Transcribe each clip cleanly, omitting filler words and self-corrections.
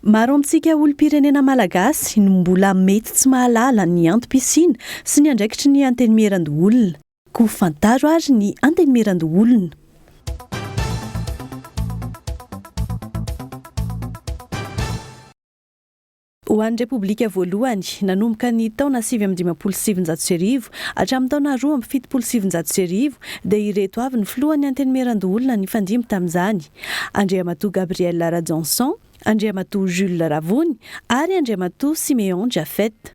Maro amintsika olom-pirenena malagasy no mbola mety tsy mahalala ny antom-pisiana sy ny andraikitry ny antenimiran-olona. Ko fantaro ary ny antenimiran-olona. Ho an'ny Repoblika voalohany, nanomboka ny taona 1970 hatramin'ny taona 2017 dia ireto avy ny filohan'ny antenimiran-olona nifandimby tamin'izany: Andriamatoa Gabriel Radjanson, Andriamatoa Jules Ravony ary Andriamatoa Siméon Jafet.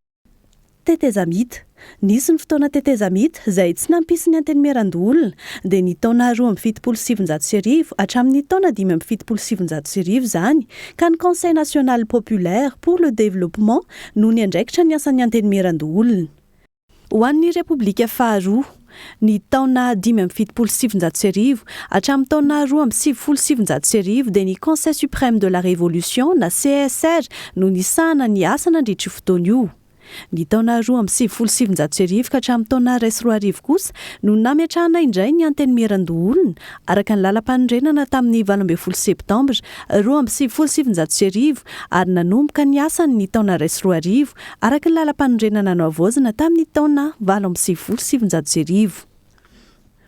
Tetezamita. Nisy ny fotoana tetezamita izay tsy nampisy ny antenimiran-olona dia ny taona 2017 hatramin'ny taona 2017 izany ka ny Conseil national populaire pour le développement no niandraikitra ny asan'ny antenimiran-olona. Ho an'ny Repoblika faharoa, ny taona 2017 hatramin'ny taona 2017 dia ny Conseil suprême de la Révolution na CSR no nisahana ny asa nandritra fotoana io. Ny taona 2017 ka hatramin'ny taona 2020 kosa no nametrahana indray ny antenimiran-olona araka ny lalam-panondrenana tamin'ny 12 septambra 2017 ary nanomboka ny asany ny taona 2020 araka ny lalam-panondrenana noavoazana tamin'ny taona 2017.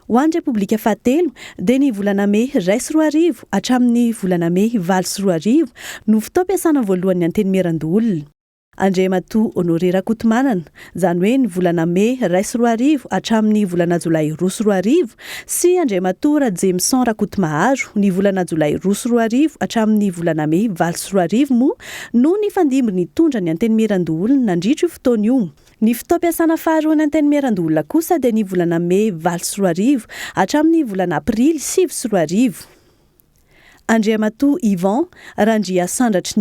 Ho an'ny Repoblika fahatelo dia ny volana May 2020 hatramin'ny volana May 2020 no fotoam-piasana voalohan'ny antenimiran-olona. Andriamatoa Honoré Rakotomanana, izany hoe ny volana May 2020 hatramin'ny volana Jolay 2020 sy Andriamatoa Rajemson Rakotomaharo ny volana Jolay 2020 hatramin'ny volana May 2020 moa no nifandimby nitondra ny antenimiran-olona nandritra io fotoana io. Ny fotoam-piasana faharoa ny antenimiran-olona kosa dia ny volana May 2020 hatramin'ny volana Aprily 2020. Andriamatoa Ivan Randria Sandratry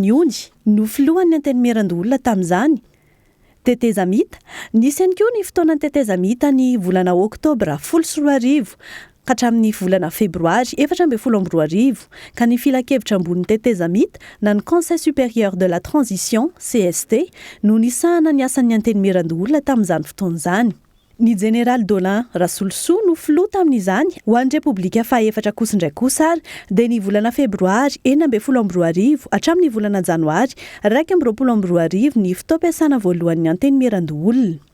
no filohan'ny antenimiran-olona tamin'izany. Tetezamita. Nisy ihany koa ny fotoanan'ny tetezamita ny volana Oktobra 2020 ka hatramin'ny volana Febroary 2012 ka ny filakevitra ambon'ny tetezamita na ny Conseil supérieur de la transition CST no nisahana ny asan'ny antenimiran-olona tamin'izany fotoana izany. Ny Général Dolin Rasolosou no filoha tamin'izany. Ho an'ny Repoblika fahaefatra kosa indray kosa ary dia ny volana Febroary 2012 hatramin'ny volana Janoary 2012 ny fotoam-piasana voalohan'ny antenimiran-olona.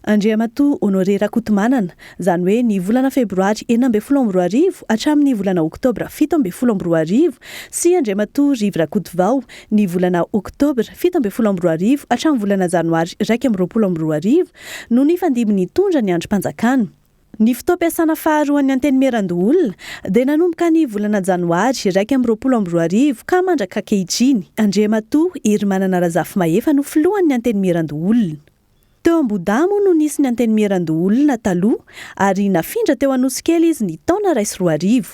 Andriamatoa Honoré Rakotomanana, izany hoe ny volana Febroary 2012 hatramin'ny volana Oktobra 2012 sy Andriamatoa Rive Rakotovao ny volana Oktobra 2012 hatramin'ny volana Janoary 2012 no nifandimby nitondra ny androm-panjakana. Ny fotoam-piasana faharoan'ny antenimiran-olona dia nanomboka ny volana Janoary 2012 ka mandraka ankehitriny. Andriamatoa Hermanana Razafimahefa no filohan'ny antenimiran-olona. Teo Ambodamo no nisy ny antenimiran-olona taloha ary nafindra teo Anosikely izy ny taona 2020.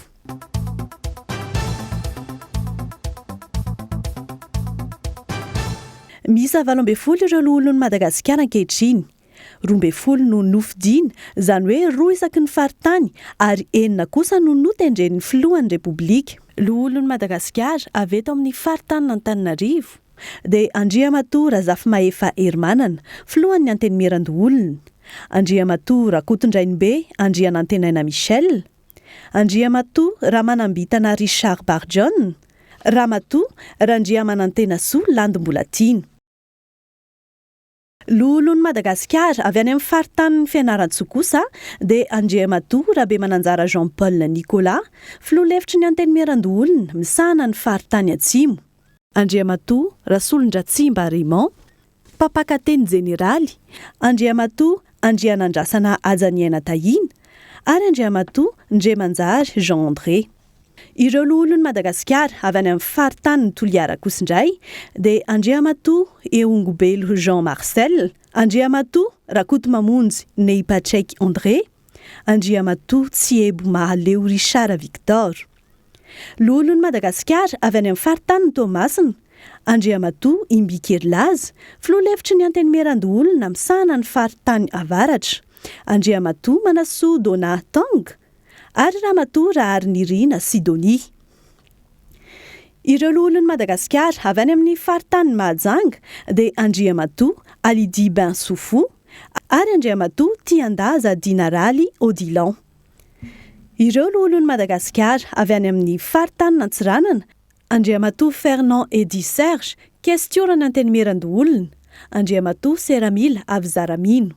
Miisa 20 ireo loholon'ny Madagasikara ankehitriny. 12 no nofidiana, izany hoe 2 isaky ny faritany ary 9 kosa no notendren'ny filohan'ny Repoblika. Loholon'ny Madagasikara avy eto amin'ny faritany Antananarivo dia Andriamatoa Razafimahefa Hermanana, filohan'ny antenimiran-olona. Andriamatoa Rakotondrainibe Andrianantenaina Michel, Andriamatoa Ramanambitana Richard Barjon, Ramatoa Randriamanantenasoa Landim-Bolatina. Loholon'ny Madagasikara avy any amin'ny faritanin'ny Fianaratsoa kosa dia Andriamatoa Rabemananjara Jean-Paul Nicolas, filoha-lefitry ny antenimiran-olona misahana ny faritany atsimo. Andriamatoa Rasolondratsimba Raymond, Mpapakateny Jeneraly, Andriamatoa Andrianandrasana Ajaniaina Tahina ary Andriamatoa Ndremanjary Jean André. Ireo loholon'ny Madagasikara avy any amin'ny faritany Toliara kosa indray dia Andriamatoa Eongobelo Jean Marcel, Andriamatoa Rakotomamonjy Neipatraiky André, Andriamatoa Tsiebo Mahaleo Richard Victor. Loholon'ny Madagasikara avy any amin'ny faritany Tomasina, Andriamatoa Imbikerlazy, filoha-lefitry ny antenimiran-olona misahana ny faritany Avaratra, Andriamatoa Manasoa Dona Tang ary Ramatoa Raharinirina Sidonie. Ireo loholon'ny Madagasikara avy any amin'ny faritany Mahajanga dia Andriamatoa Alidi Bensoufou ary Andriamatoa Tiandaza Dinarali Odilan. Ireo loholon'ny Madagasikara avy any amin'ny faritany Antsiranana Andriamatoa Fernand Edi Serge kestiorana antenimeran-doolona. Andriamatoa Seramila avy Zaramino.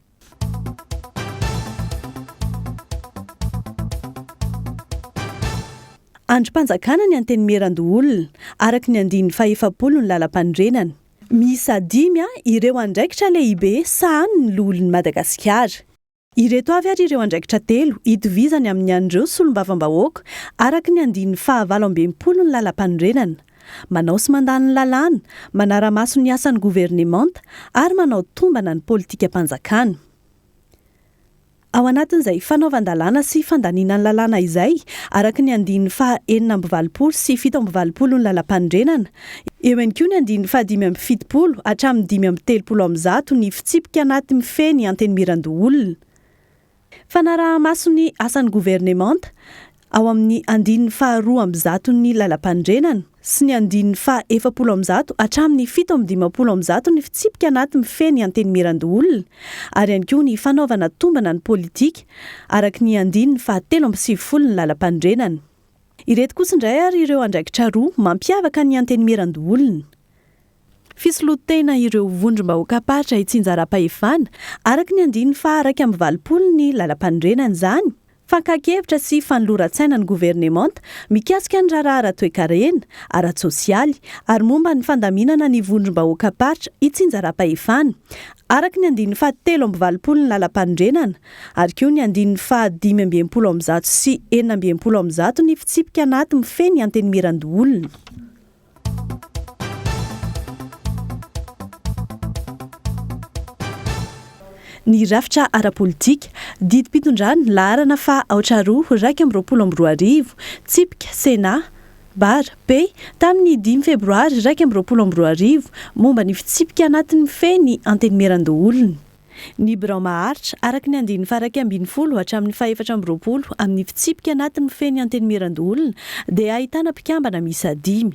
Androm-panjakana ny antenimeran-doolona araka ny andiny faha-efapolo ny lalam-pandrenana. Miisa 5 ireo andraikitra lehibe sahan'ny loholon'i Madagasikara. Ireto avy ary ireo andraikitra 3 itovizany amin'ny an'ireo solombavam-bahoaka araka ny andiny faha-20 ny lalam-pandrenana. Manao sy mandany ny lalàna, manara-maso ny asan'ny governemanta ary manao tombana ny politika mpanjakana. Ao anatin'izay fanaovan-dalàna sy fandaniana ny lalàna izay, araka ny andiny faha-9 sy 7 ny lalam-pandrenana, eo ihany koa ny andiny faha-5 hatramin'ny 5 ny fitsipika anaty mifeny antenimeran-doolona. Fanaraha-maso ny asan'ny governemanta ao amin'ny andiny faha-2 ny lalam-pandrenana sy ny andiny faha-10 hatramin'ny 7 ny fitsipika anaty mifeny antenimeran-doolona, ary ihany koa ny fanaovana tombana ny politika araka ny andiny faha-13 ny lalam-pandrenana. Ireto kosa indray ary ireo andraikitra 2 mampiavaka ny antenimeran-doolona. Fisolotena ireo vondrom-bahoaka paritra itsinjaram-pahefana araka ny andiny faha-20 ny lalam-pandrenana izany. Fankakevitra sy fanoloran-tsaina ny governemanta mikasika ny raharaha ara-toe-karena, ara-tsosialy ary momba ny fandaminana ny vondrom-bahoaka paritra itsinjaram-pahefana araka ny andiny faha-13 ny lalam-pandrenana ary koa ny andiny faha-15 sy 19 ny fitsipika anaty mifeny antenimeran-doolona. Ny rafitra ara-politika didim-pitondrana laharana faha-2 tsipika Sénat bara P tamin'ny 5 febroary 2022 momba ny fitsipika anatin'ny mifeny antenimeran-doolona. Ny birao maharitra araka ny andiny faha-20 hatramin'ny faha-20 amin'ny fitsipika anatin'ny mifeny antenimeran-doolona dia ahitana mpikambana miisa 5.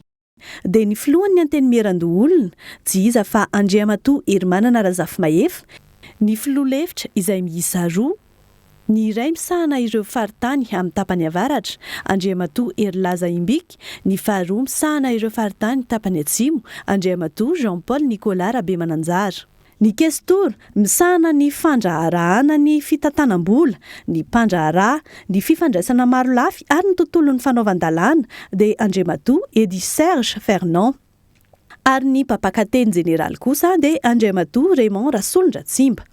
Dia ny filohan'ny antenimeran-doolona jiza fa Andriamatoa Hermanana Razafimahefy, ny filoha-lefitra izay miisa 2, ny iray misahana ireo faritany amin'ny tapany avaratra, Andriamatoa Herlaza Imbika, ny faharoa misahana ireo faritany tapany atsimo, Andriamatoa Jean-Paul Nicolas Rabemananjara. Ny kestora misahana ny fandraharahana ny fitantanam-bola, ny mpandraharaha, ny fifandraisana maro lafy ary ny tontolon'ny fanaovan-dalàna dia Andriamatoa Edi Serge Fernand. Ary ny mpampakateny jeneraly kosa dia Andriamatoa Raymond Rasolondratsimba.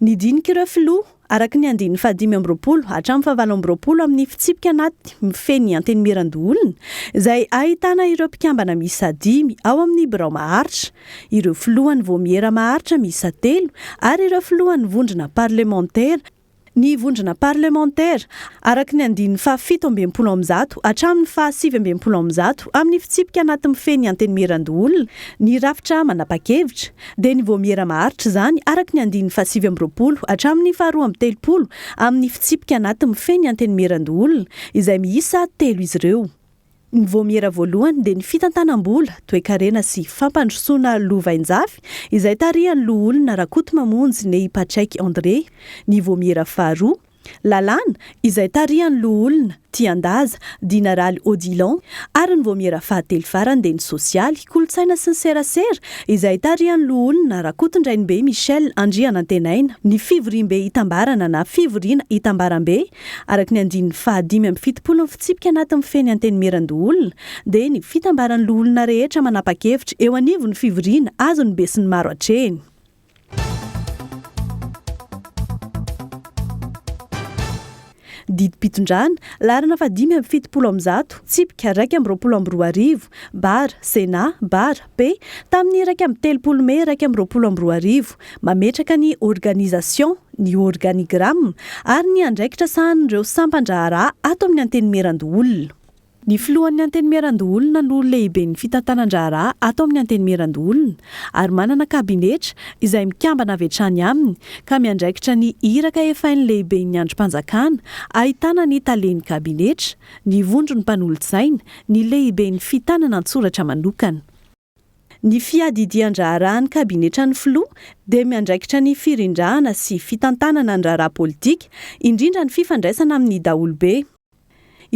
Ny dinika ireo filoha araka ny andiny faha-15 hatramin'ny faha-20 amin'ny fitsipika anaty mifeny antenimeran-doolona izay ahitana ireo mpikambana miisa 5 ao amin'ny birao maharitra, ireo filohan'ny voamiera maharitra miisa 3 ary ireo filohan'ny vondrona parlementaire. Ny vondrona parlementaire araka ny andiny faha-17 hatramin'ny faha-19 amin'ny fitsipika anaty mifeny antenimeran-doolona, ny rafitra manapa-kevitra, dia ny voamiera maharitra izany araka ny andiny faha-19 hatramin'ny faha-20 amin'ny fitsipika anaty mifeny antenimeran-doolona izay miisa 3 izy ireo. Ny voamiera voalohany dia ny fitantanam-bola, toe-karena sy fampandrosoana lovain-jafy izay tarihan'ny loholona Rakotomamonjy Nei Patraiky André. Ny voamiera faharoa, lalàna izay tarihan'ny loholona Tiandaza Dinaraly Odilon ary ny voamiera fahatelo farany dia ny sosialy, kolotsaina sy ny serasera izay tarihan'ny loholona Rakotondrainibe Michel Andrianantenaina. Ny fivoriam-be hitambarana na fivoriana hitambaram-be araka ny andiny faha-17 ny fitsipika anaty mifeny antenimeran-doolona dia ny fitambaran'ny loholona rehetra manapa-kevitra eo anivon'ny fivoriana azony be sy ny maro hatreny. Didim-pitondrana laharana faha-5 tsipika 2 bara Sénat bara P tamin'ny 3 Mey 2022 mametraka ny organisation, ny organigramme ary ny andraikitra sahan'ireo sampan-draharaha ato amin'ny antenimeran-doolona. Ny filohan'ny antenimeran-doolona no lehibe ny fitantanan-draharaha ato amin'ny antenimeran-doolona ary manana kabinetra izay mikambana avy hatrany aminy ka miandraikitra ny iraka efainy lehibe ny androm-panjakana, ahitana ny talen'ny kabinetra, ny vondron'ny mpanolo-tsaina, ny lehibe ny fitanana an-tsoratra manokana. Ny fiadidian-draharahan'ny kabinetra ny filoha dia miandraikitra ny firindrahana sy fitantanana ny raharaha politika, indrindra ny fifandraisana amin'ny daholobe.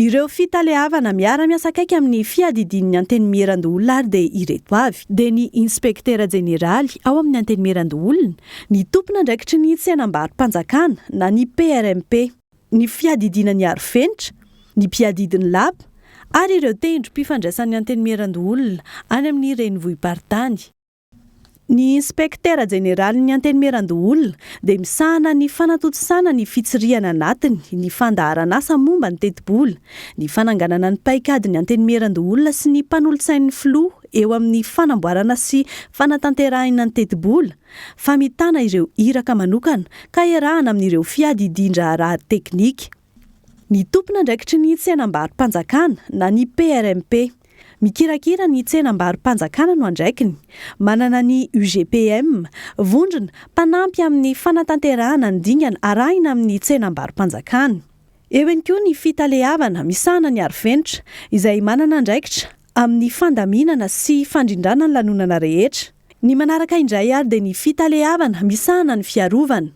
Ireo fitalehavana miara-miasa akaiky amin'ny fiadidin'ny antenimieran-doolona ary dia ireto avy. Dia ny inspektera jeneraly ao amin'ny antenimieran-doolona, ny tompona andraikitry ny tsenam-barim-panjakana na ny PRMP, ny fiadidinan'ny arofenitra, ny mpiadidin'ny lapa ary ireo tendro mpifandraisan'ny antenimieran-doolona any amin'ny renivohim-paritany. Ny inspektera jeneraly ny antenimieran-doolona dia misahana ny fanatontosana ny fitsiriana anatiny, ny fandaharan'asa momba ny teti-bola, ny fananganana ny paikadiny antenimieran-doolona sy ny mpanolotsain'ny filoha eo amin'ny fanamboarana sy fanatanterahina ny teti-bola, famitana ireo iraka manokana ka iarahana amin'ireo fiadidin-draharaha teknika. Ny tompona andraikitry ny tsenam-barim-panjakana na ny PRMP, mikirakira ny tsenam-barim-panjakana no andraikiny, manana ny UGPM, vondrona mpanampy amin'ny fanatanterahana ny dingana arahina amin'ny tsenam-barim-panjakana. Eo ihany koa ny fitalehavana misahana ny arofenitra izay manana andraikitra amin'ny fandaminana sy fandrindrana ny lanonana rehetra. Ny manaraka indray ary dia ny fitalehavana misahana ny fiarovana,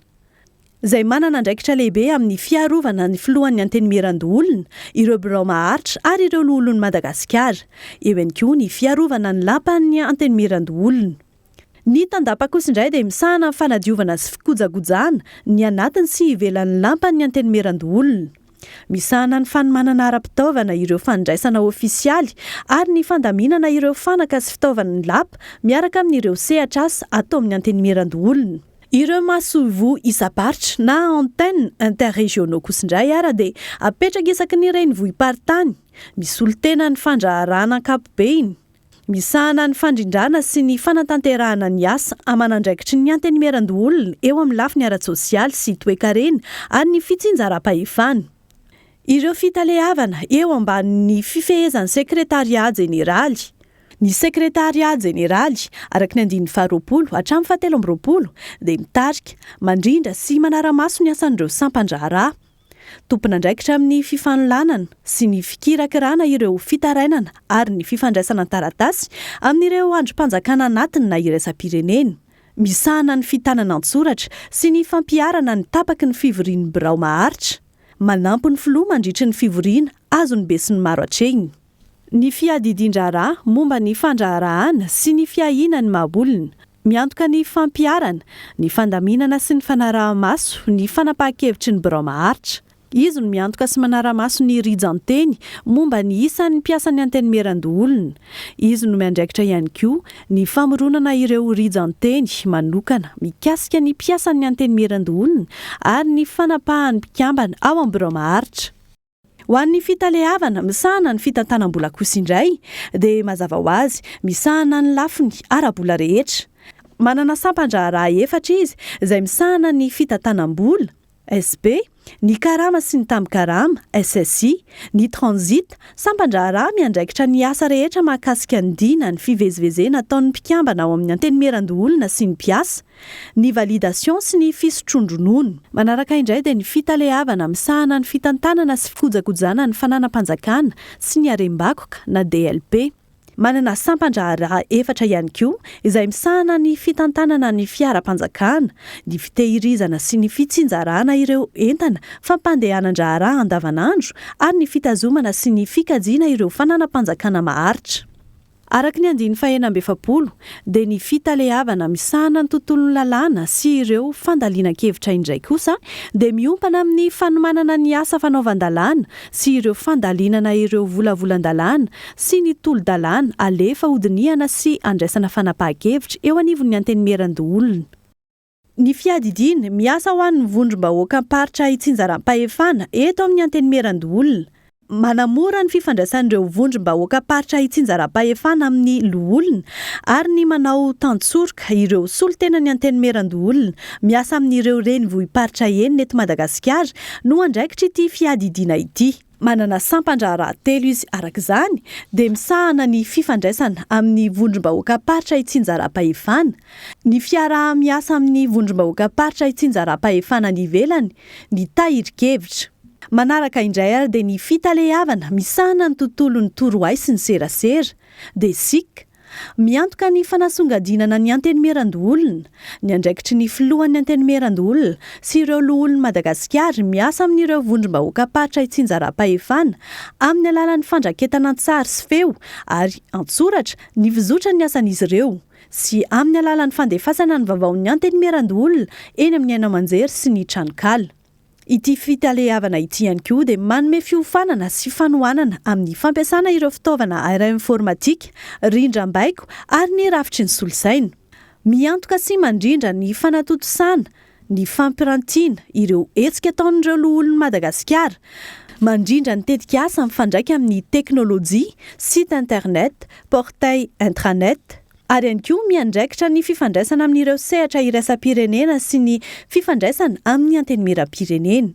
izay manana andraikitra lehibe amin'ny fiarovana ny filohan'ny antenimieran-doolona, ireo birao maharitra ary ireo loholon'ny Madagasikara. Eo ihany koa ny fiarovana ny lapan'ny antenimieran-doolona. Ny tandapa kosa indray dia misahana ny fanadiovana sy fikojakojana ny anatiny sy ivelan'ny lapan'ny antenimieran-doolona. Misahana ny fanomanana ara-pitaovana ireo fandraisana ofisialy ary ny fandaminana ireo fanaka sy fitaovana ny lapa miaraka amin'ireo sehatr'asa atao amin'ny antenimieran-doolona. Ireo masovo isaparitra na antenne interregionaux kosa indray ara dia apetraka isaky ny renivohim-paritany, misy olon-tena ny fandraharana ankapobeny, misahana ny fandrindrana sy ny fanatanterahana ny asa amanandraikitry ny antenimieran-doolona eo amin'ny lafiny ara-tsosialy sy toe-karena ary ny fitsinjaram-pahefana. Ireo fitalehavana eo ambanin'ny fifehezan'ny sekretariat jeneraly. Ny sekretariat jeneraly araka ny 2020 hatramin'ny 2017 dia mitarika, mandrindra sy manara-maso ny asan'ireo sampan-draharaha. Tompona andraikitra amin'ny fifanonlanana sy ny fikirakirana ireo fitarainana ary ny fifandraisana taratasy amin'ireo androm-panjakana anatiny na iraisam-pirenena. Misahana ny fitanana an-tsoratra sy ny fampiarana ny tapaky ny fivorian'ny birao maharitra. Manampy ny filoha mandritry ny fivoriana azony be sy ny maro hatrehiny. Ny fiadidin-draharaha momba ny fandraharahana sy ny fiahiana ny mahabolona, miantoka ny fampiarana, ny fandaminana sy ny fanaraha-maso, ny fanapahan-kevitry ny birao maharitra. Izy no miantoka sy manara-maso ny rijan-teny momba ny isan'ny mpiasan'ny antenimieran-doolona. Izy no miandraikitra ihany koa ny famoronana ireo rijan-teny manokana mikasika ny mpiasan'ny antenimieran-doolona ary ny fanapahan'ny mpikambana ao amin'ny birao maharitra. Ho an'ny fitalehavana misahana ny fitantanam-bola kosa indray dia mazava ho azy misahana ny lafiny ara-bola rehetra. Manana sampan-draharaha 4 izy izay misahana ny fitantanam-bola SP, ny karama sy ny tambi-karama SSI, ny transit, sampan-draharaha miandraikitra ny asa rehetra mahakasika ny dina ny fivezivezena ataon'ny mpikambana ao amin'ny antenimieran-doolona sy ny mpiasa, ny validation sy ny fisotrondronono. Manaraka indray dia ny fitalehavana misahana ny fitantanana sy fikojakojana ny fananam-panjakana sy ny harem-bakoka na DLP. Manana sampan-draharaha 4 ihany koa izay misahana ny fitantanana ny fiara-panjakana, ny fitehirizana sy ny fitsinjarana ireo entana fampandehanan-draharaha andavanandro ary ny fitazomana sy ny fikajiana ireo fananam-panjakana maharitra. Araka ny 9/7 dia ny fitalehavana misahana ny tontolon'ny lalàna sy ireo fandalinan-kevitra indray kosa dia miompana amin'ny fanomanana ny asa fanaovan-dalàna sy ireo fandalinana ireo volavolan-dalàna sy ny tolo-dalàna alefa hodiniana sy andraisana fanapahan-kevitra eo anivon'ny antenimieran-doolona. Ny fiadidiana miasa ho an'ny vondrom-bahoaka paritra itsinjaram-pahefana eto amin'ny antenimieran-doolona. Manamora ny fifandraisan'ireo vondrom-bahoaka paritra itsinjaram-pahefana amin'ny loholona ary ny manao tantsorika ireo solon-tenan'ny antenimieran-doolona miasa amin'ireo renivohim-paritra enina eto Madagasikara no andraikitra ity fiadidiana ity. Manana sampan-draharaha 3 izy arak'izany dia misahana ny fifandraisana amin'ny vondrom-bahoaka paritra itsinjaram-pahefana, ny fiaraha-miasa amin'ny vondrom-bahoaka paritra itsinjaram-pahefana ny ivelany, ny tahirin-kevitra. Manaraka indray ary dia ny fitalehavana misahana ny tontolon'ny torohay sy ny serasera, dia SIC, miantoka ny fanasongadinana ny antenimeran-doolona, ny andraikitry ny filohan'ny antenimeran-doolona sy ireo loholon'ny Madagasikara miasa amin'ireo vondrom-bahoaka patra itsinjaram-pahefana amin'ny alalan'ny fandraketana an-tsary sy feo ary an-tsoratra ny fizotra ny asan'izy ireo sy amin'ny alalan'ny fandefasana ny vaovaon'ny antenimeran-doolona eny amin'ny haino aman-jery sy ny tranokala. Ity fitalehavana ity ihany koa dia manome fiofanana sy fanohanana amin'ny fampiasana ireo fitaovana aeroinformatika, rindram-baiko ary ny rafitry ny solosaina. Miantoka sy mandrindra ny fanatotosana, ny fampirantiana ireo hetsika ataon'ireo loholon'ny Madagasikara, mandrindra ny tetikasa mifandraika amin'ny teknôlôjia, site internet, portail intranet, ary ihany koa miandraikitra ny fifandraisana amin'ireo sehatra iraisam-pirenena sy ny fifandraisana amin'ny antenimiera-pirenena.